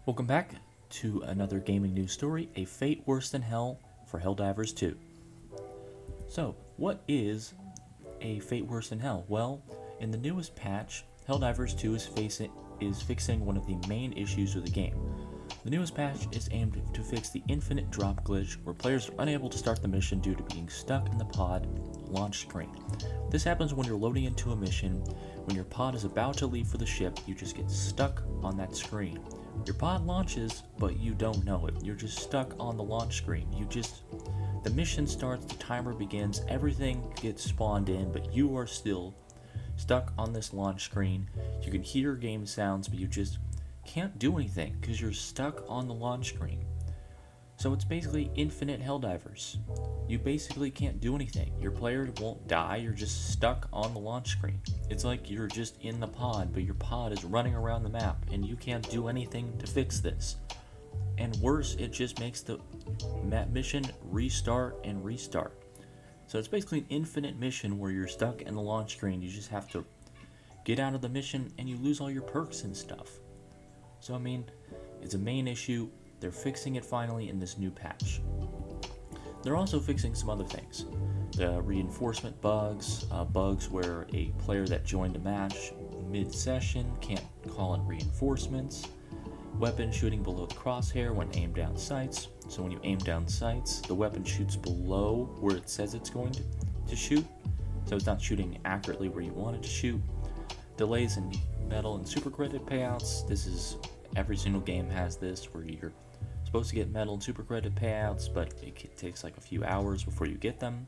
Welcome back to another gaming news story, A Fate Worse Than Hell for Helldivers II. So, what is A Fate Worse Than Hell? Well, in the newest patch, Helldivers II is fixing one of the main issues of the game. The newest patch is aimed to fix the infinite drop glitch where players are unable to start the mission due to being stuck in the pod launch screen. This happens when you're loading into a mission. When your pod is about to leave for the ship, you just get stuck on that screen. Your pod launches, but you don't know it. You're just stuck on the launch screen. The mission starts, the timer begins, everything gets spawned in, but you are still stuck on this launch screen. You can hear game sounds, but you just can't do anything because you're stuck on the launch screen. So it's basically infinite Helldivers. You basically can't do anything. Your player won't die, you're just stuck on the launch screen. It's like you're just in the pod, but your pod is running around the map, and you can't do anything to fix this. And worse, it just makes the mission restart and restart. So it's basically an infinite mission where you're stuck in the launch screen. You just have to get out of the mission, and you lose all your perks and stuff. So it's a main issue. They're fixing it finally in this new patch. They're also fixing some other things. The reinforcement bugs, bugs where a player that joined a match mid-session can't call in reinforcements, weapon shooting below the crosshair when aimed down sights. So when you aim down sights, the weapon shoots below where it says it's going to shoot, so it's not shooting accurately where you want it to shoot. Delays in medal and super credit payouts. Every single game has this, where you're supposed to get medal and super credit payouts, but it takes like a few hours before you get them.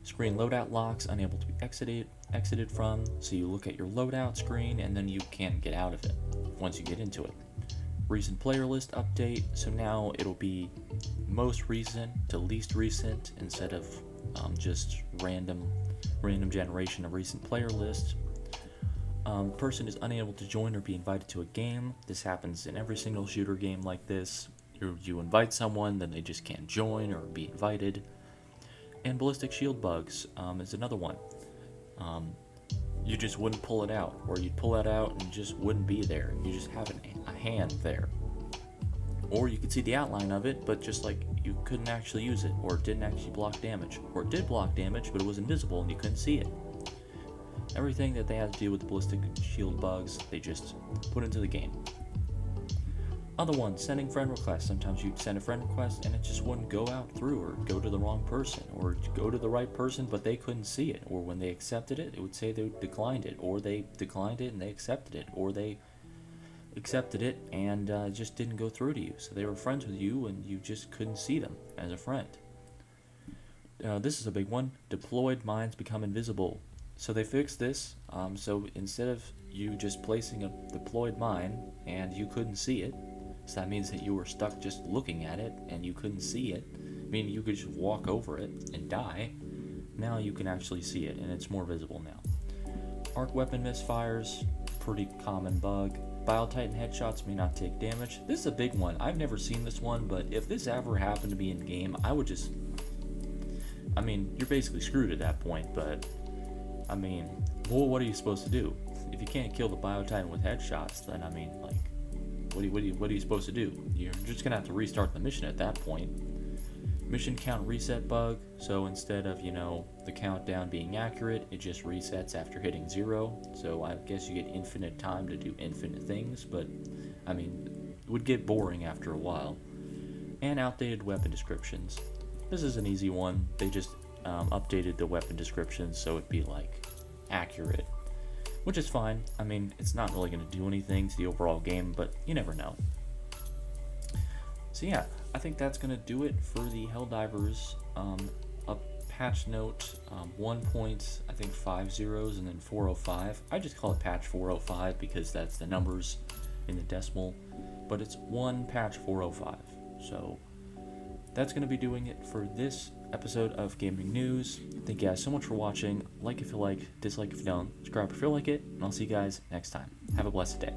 Screen loadout locks, unable to be exited from, so you look at your loadout screen and then you can't get out of it once you get into it. Recent player list update, so now it'll be most recent to least recent instead of just random generation of recent player list. Person is unable to join or be invited to a game. This happens in every single shooter game like this. You invite someone, then they just can't join or be invited. And ballistic shield bugs is another one. You just wouldn't pull it out, or you'd pull it out and it just wouldn't be there. You just have a hand there. Or you could see the outline of it, but just like you couldn't actually use it, or it didn't actually block damage. Or it did block damage, but it was invisible and you couldn't see it. Everything that they had to do with the ballistic shield bugs, they just put into the game. Other ones, sending friend requests. Sometimes you'd send a friend request and it just wouldn't go out through, or go to the wrong person, or go to the right person but they couldn't see it. Or when they accepted it, it would say they declined it, or they declined it and they accepted it, or they accepted it and it just didn't go through to you. So they were friends with you and you just couldn't see them as a friend. This is a big one. Deployed mines become invisible. So they fixed this, so instead of you just placing a deployed mine and you couldn't see it, so that means that you were stuck just looking at it and you couldn't see it, meaning you could just walk over it and die. Now you can actually see it and it's more visible now. Arc weapon misfires, pretty common bug. Biotitan headshots may not take damage. This is a big one. I've never seen this one, but if this ever happened to be in game, I would just... you're basically screwed at that point, but... what are you supposed to do? If you can't kill the Biotitan with headshots, then what are you supposed to do? You're just gonna have to restart the mission at that point. Mission count reset bug, so instead of, the countdown being accurate, it just resets after hitting 0. So I guess you get infinite time to do infinite things, but it would get boring after a while. And outdated weapon descriptions. This is an easy one. They just updated the weapon descriptions so it'd be accurate, which is fine. It's not really going to do anything to the overall game, but you never know. So yeah, I think that's going to do it for the Helldivers patch note 1.50 and then 405. I just call it patch 405 because that's the numbers in the decimal, but it's one patch 405. So that's going to be doing it for this episode of Gaming News. Thank you guys so much for watching. Like if you like, dislike if you don't, subscribe if you like it, and I'll see you guys next time. Have a blessed day.